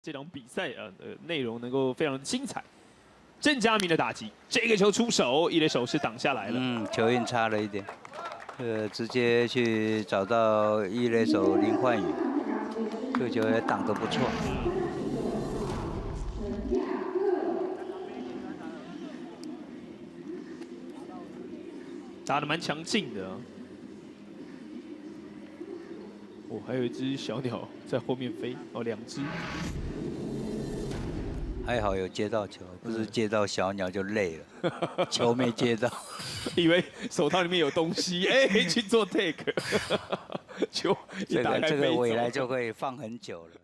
这场比赛内容能够非常精彩。郑家明的打击，这个球出手，一垒手是挡下来了。球运差了一点，直接去找到一垒手林焕宇，这个球也挡得不错。打得蛮强劲的。哦，还有一只小鸟在后面飞，哦，两只。还好有接到球，不是接到小鸟就累了，球没接到，以为手套里面有东西，哎，去做 take， 球一打开这个未来就会放很久了。